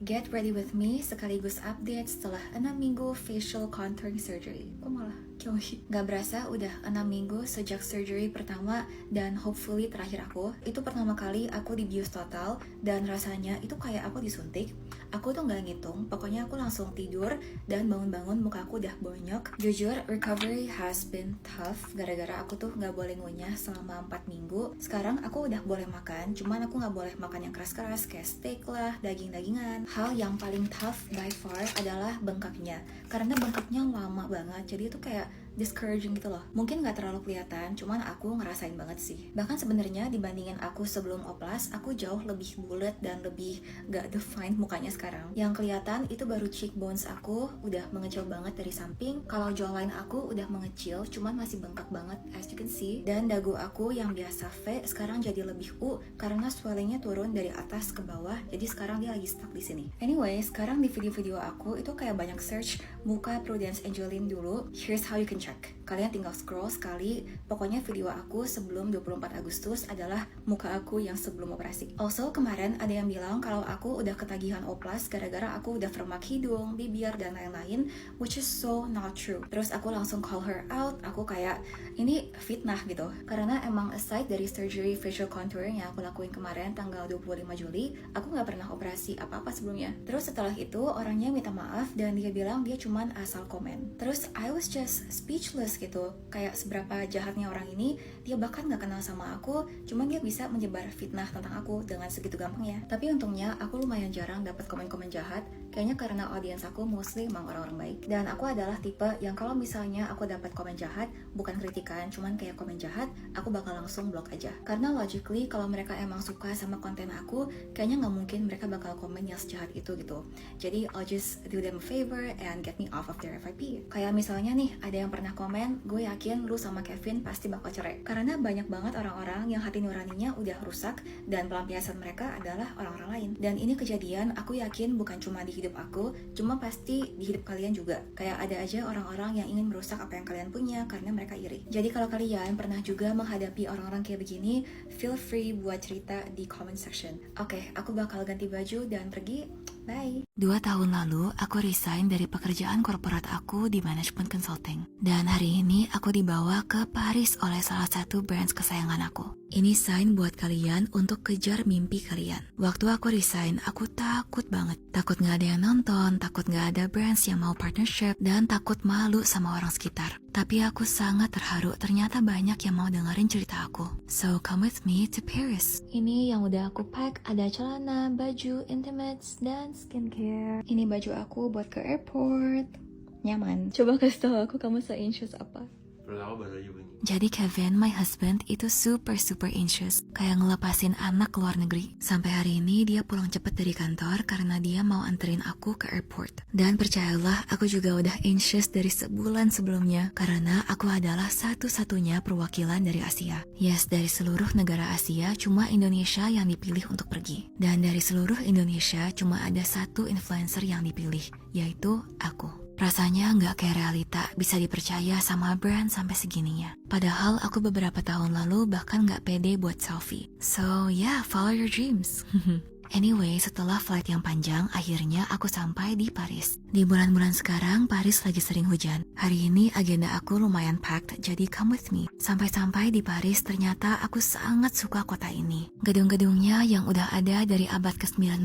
Get ready with me sekaligus update setelah 6 minggu facial contouring surgery. Kok malah kyohi? Gak berasa udah 6 minggu sejak surgery pertama dan hopefully terakhir aku. Itu pertama kali aku dibius total dan rasanya itu kayak aku disuntik. Aku tuh gak ngitung, pokoknya aku langsung tidur dan bangun-bangun muka aku udah bonyok. Jujur, recovery has been tough gara-gara aku tuh gak boleh ngunyah selama 4 minggu. Sekarang aku udah boleh makan, cuman aku gak boleh makan yang keras-keras kayak steak lah, daging-dagingan. Hal yang paling tough by far adalah bengkaknya. Karena bengkaknya lama banget, jadi itu kayak discouraging gitu loh. Mungkin gak terlalu kelihatan, cuman aku ngerasain banget sih. Bahkan sebenarnya dibandingin aku sebelum oplas, aku jauh lebih bulat dan lebih gak defined mukanya sekarang. Yang kelihatan itu baru cheekbones aku udah mengecil banget dari samping. Kalau jawline aku udah mengecil, cuman masih bengkak banget as you can see. Dan dagu aku yang biasa V sekarang jadi lebih U karena swellingnya turun dari atas ke bawah. Jadi sekarang dia lagi stuck di sini. Anyway, sekarang di video-video aku itu kayak banyak search muka Prudence Angeline dulu. Here's how you can check. Kalian tinggal scroll sekali. Pokoknya video aku sebelum 24 Agustus adalah muka aku yang sebelum operasi. Also kemarin ada yang bilang kalau aku udah ketagihan oplas gara-gara aku udah vermak hidung, bibir, dan lain-lain, which is so not true. Terus aku langsung call her out. Aku kayak ini fitnah gitu. Karena emang aside dari surgery facial contouring yang aku lakuin kemarin tanggal 25 Juli, aku gak pernah operasi apa-apa sebelumnya. Terus setelah itu orangnya minta maaf dan dia bilang dia cuman asal komen. Terus I was just speechless gitu. Kayak seberapa jahatnya orang ini, dia bahkan gak kenal sama aku, cuman dia bisa menyebar fitnah tentang aku dengan segitu gampangnya. Tapi untungnya aku lumayan jarang dapat komen-komen jahat, kayaknya karena audiens aku mostly emang orang-orang baik. Dan aku adalah tipe yang kalau misalnya aku dapat komen jahat, bukan kritikan, cuman kayak komen jahat, aku bakal langsung blok aja. Karena logically kalau mereka emang suka sama konten aku, kayaknya nggak mungkin mereka bakal komen yang sejahat itu gitu. Jadi I'll just do them a favor and get me off of their FYP. Kayak misalnya nih, ada yang pernah komen, gue yakin lu sama Kevin pasti bakal cerai. Karena banyak banget orang-orang yang hati nuraninya udah rusak dan pelampiasan mereka adalah orang-orang lain. Dan ini kejadian aku yakin bukan cuma di hidup aku, cuma pasti di hidup kalian juga. Kayak ada aja orang-orang yang ingin merusak apa yang kalian punya karena mereka iri. Jadi kalau kalian pernah juga menghadapi orang-orang kayak begini, feel free buat cerita di comment section. Oke, aku bakal ganti baju dan pergi. Bye. 2 tahun lalu, aku resign dari pekerjaan korporat aku di management consulting. Dan hari ini aku dibawa ke Paris oleh salah satu brands kesayangan aku. Ini sign buat kalian untuk kejar mimpi kalian. Waktu aku resign, aku takut banget. Takut gak ada yang nonton, takut gak ada brands yang mau partnership, dan takut malu sama orang sekitar. Tapi aku sangat terharu, ternyata banyak yang mau dengerin cerita aku. So come with me to Paris. Ini yang udah aku pack, ada celana, baju, intimates, dan skincare. Ini baju aku buat ke airport. Nyaman. Coba kasih tau aku kamu se-anxious apa? Perut aku baru aja bunyi. Jadi Kevin, my husband, itu super anxious. Kayak ngelepasin anak ke luar negeri. Sampai hari ini dia pulang cepet dari kantor karena dia mau anterin aku ke airport. Dan percayalah, aku juga udah anxious dari sebulan sebelumnya. Karena aku adalah satu-satunya perwakilan dari Asia. Yes, dari seluruh negara Asia, cuma Indonesia yang dipilih untuk pergi. Dan dari seluruh Indonesia, cuma ada satu influencer yang dipilih, yaitu aku. Rasanya nggak kayak realita, bisa dipercaya sama brand sampai segininya. Padahal aku beberapa tahun lalu bahkan nggak pede buat selfie. So yeah, follow your dreams. Anyway, setelah flight yang panjang, akhirnya aku sampai di Paris. Di bulan-bulan sekarang, Paris lagi sering hujan. Hari ini agenda aku lumayan packed, jadi come with me. Sampai-sampai di Paris, ternyata aku sangat suka kota ini. Gedung-gedungnya yang udah ada dari abad ke-19,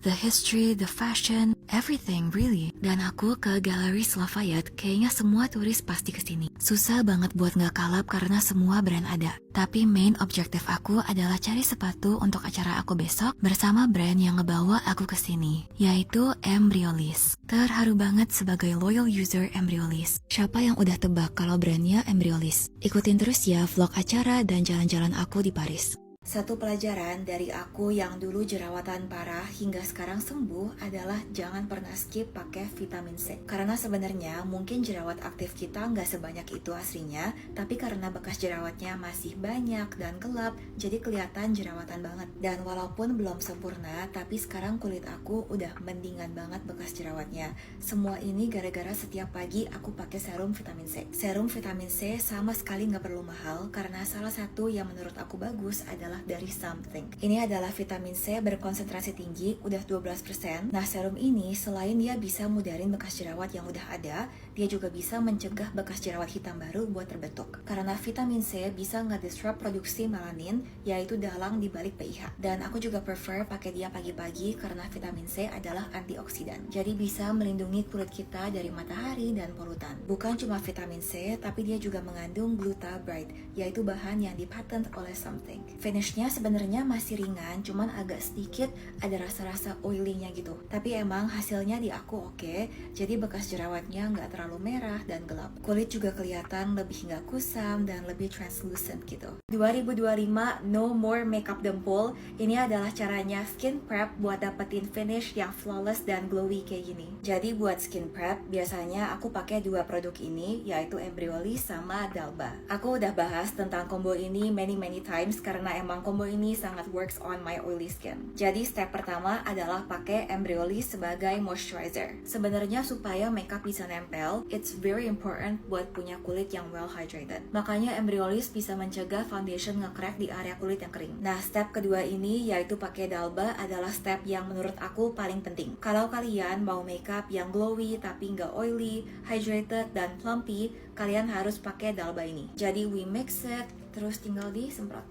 the history, the fashion, everything really. Dan aku ke Galeries Lafayette, kayaknya semua turis pasti kesini. Susah banget buat nggak kalap karena semua brand ada. Tapi main objektif aku adalah cari sepatu untuk acara aku besok bersama brand yang ngebawa aku ke sini, yaitu Embryolisse. Terharu banget sebagai loyal user Embryolisse. Siapa yang udah tebak kalau brandnya Embryolisse? Ikutin terus ya vlog acara dan jalan-jalan aku di Paris. Satu pelajaran dari aku yang dulu jerawatan parah hingga sekarang sembuh adalah jangan pernah skip pakai vitamin C. Karena sebenarnya mungkin jerawat aktif kita nggak sebanyak itu aslinya, tapi karena bekas jerawatnya masih banyak dan gelap, jadi kelihatan jerawatan banget. Dan walaupun belum sempurna, tapi sekarang kulit aku udah mendingan banget bekas jerawatnya. Semua ini gara-gara setiap pagi aku pakai serum vitamin C. Serum vitamin C sama sekali nggak perlu mahal, karena salah satu yang menurut aku bagus adalah pertama dari Something. Ini adalah vitamin C berkonsentrasi tinggi, udah 12%. Nah, serum ini selain dia bisa mudarin bekas jerawat yang udah ada, dia juga bisa mencegah bekas jerawat hitam baru buat terbentuk. Karena vitamin C bisa nge-disrupt produksi melanin, yaitu dalang di balik PIH. Dan aku juga prefer pakai dia pagi-pagi karena vitamin C adalah antioksidan. Jadi bisa melindungi kulit kita dari matahari dan polutan. Bukan cuma vitamin C, tapi dia juga mengandung gluta-bright, yaitu bahan yang dipatent oleh Something. Finishnya sebenarnya masih ringan, cuman agak sedikit ada rasa-rasa oily-nya gitu. Tapi emang hasilnya di aku oke, jadi bekas jerawatnya nggak terlalu merah dan gelap. Kulit juga kelihatan lebih nggak kusam dan lebih translucent gitu. 2025 no more makeup dempul. Ini adalah caranya skin prep buat dapetin finish yang flawless dan glowy kayak gini. Jadi buat skin prep, biasanya aku pakai dua produk ini, yaitu Embryolisse sama Dalba. Aku udah bahas tentang combo ini many times karena emang combo ini sangat works on my oily skin. Jadi step pertama adalah pakai Embryolisse sebagai moisturizer. Sebenarnya supaya makeup bisa nempel, it's very important buat punya kulit yang well hydrated. Makanya Embryolisse bisa mencegah foundation nge-crack di area kulit yang kering. Nah, step kedua ini yaitu pakai Dalba adalah step yang menurut aku paling penting. Kalau kalian mau makeup yang glowy tapi nggak oily, hydrated, dan plumpy, kalian harus pakai Dalba ini. Jadi we mix it, terus tinggal disemprot.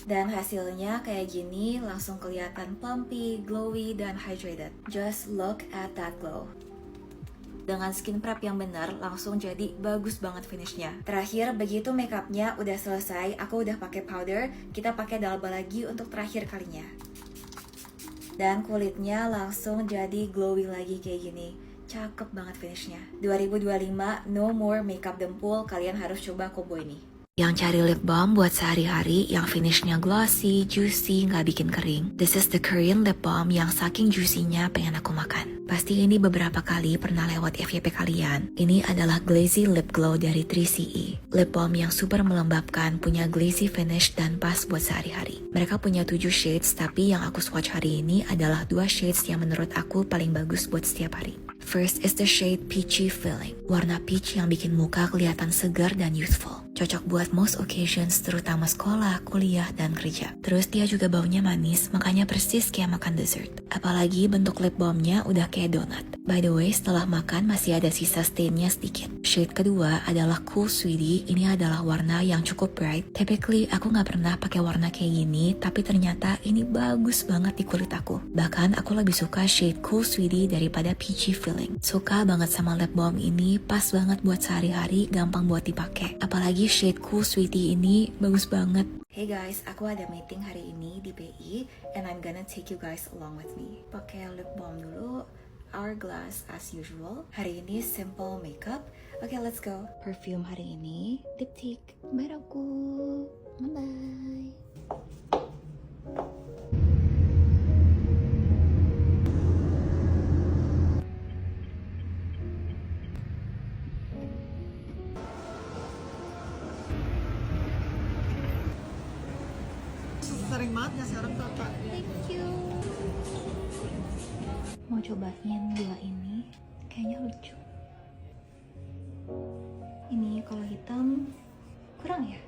Dan hasilnya kayak gini, langsung kelihatan plumpy, glowy, dan hydrated. Just look at that glow. Dengan skin prep yang benar, langsung jadi bagus banget finishnya. Terakhir, begitu makeupnya udah selesai, aku udah pakai powder, kita pakai Dalba lagi untuk terakhir kalinya. Dan kulitnya langsung jadi glowy lagi kayak gini. Cakep banget finishnya. 2025 no more makeup dempul, kalian harus coba combo ini. Yang cari lip balm buat sehari-hari yang finishnya glossy, juicy, nggak bikin kering. This is the Korean lip balm yang saking juicy-nya pengen aku makan. Pasti ini beberapa kali pernah lewat FYP kalian. Ini adalah Glazy Lip Glow dari 3CE. Lip balm yang super melembabkan, punya glazy finish dan pas buat sehari-hari. Mereka punya 7 shades, tapi yang aku swatch hari ini adalah 2 shades yang menurut aku paling bagus buat setiap hari. First is the shade Peachy Filling. Warna peach yang bikin muka kelihatan segar dan youthful. Cocok buat most occasions, terutama sekolah, kuliah, dan kerja. Terus dia juga baunya manis, makanya persis kayak makan dessert. Apalagi bentuk lip balmnya udah kayak donat. By the way, setelah makan masih ada sisa stainnya sedikit. Shade kedua adalah Cool Sweetie. Ini adalah warna yang cukup bright. Typically, aku nggak pernah pakai warna kayak gini, tapi ternyata ini bagus banget di kulit aku. Bahkan aku lebih suka shade Cool Sweetie daripada Peachy Filling. Suka banget sama lip balm ini, pas banget buat sehari-hari, gampang buat dipakai. Apalagi shade Cool Sweetie ini bagus banget. Hey guys, aku ada meeting hari ini di BI, and I'm gonna take you guys along with me. Pakai lip balm dulu, Hourglass as usual. Hari ini simple makeup. Okay, let's go. Perfume hari ini, Diptyque. Bye aku. Bye. Sering banget ngasih orang kakak. Thank you. Mau cobain dua ini, kayaknya lucu. Ini kalau hitam kurang ya?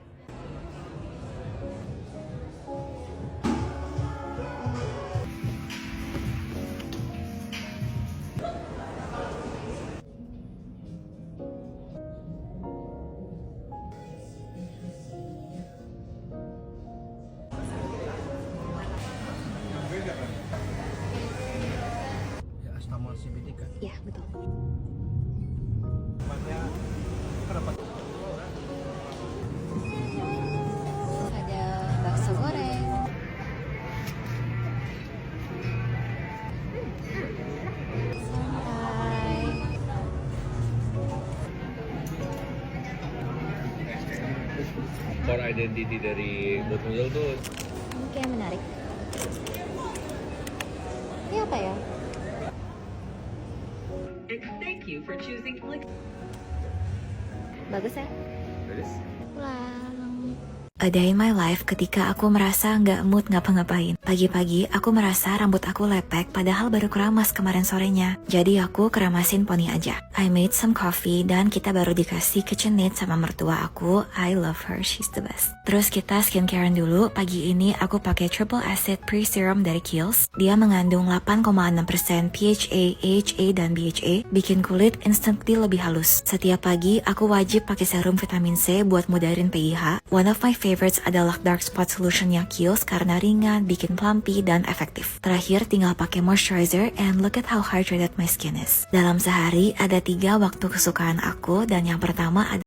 Ya Astamol CBD kan. Ya, betul. Ada bakso goreng. Santai. Core identity dari Boat Noodle tuh Ini kayak menarik. Ini apa ya? Thank you for choosing Flix. Bagus ya? Pulang. A day in my life ketika aku merasa nggak mood ngapa-ngapain. Pagi-pagi aku merasa rambut aku lepek padahal baru keramas kemarin sorenya. Jadi aku keramasin poni aja. I made some coffee dan kita baru dikasih KitchenAid sama mertua aku. I love her, she's the best. Terus kita skincarean dulu. Pagi ini aku pakai Triple Acid Pre-Serum dari Kiehl's. Dia mengandung 8,6% PHA, AHA, dan BHA, bikin kulit instantly lebih halus. Setiap pagi aku wajib pakai serum vitamin C buat mudahin PIH. One of my favorites adalah Dark Spot Solutionnya Kiehl's karena ringan, bikin plumpy, dan efektif. Terakhir tinggal pakai moisturizer and look at how hydrated my skin is. Dalam sehari ada 3 waktu kesukaan aku dan yang pertama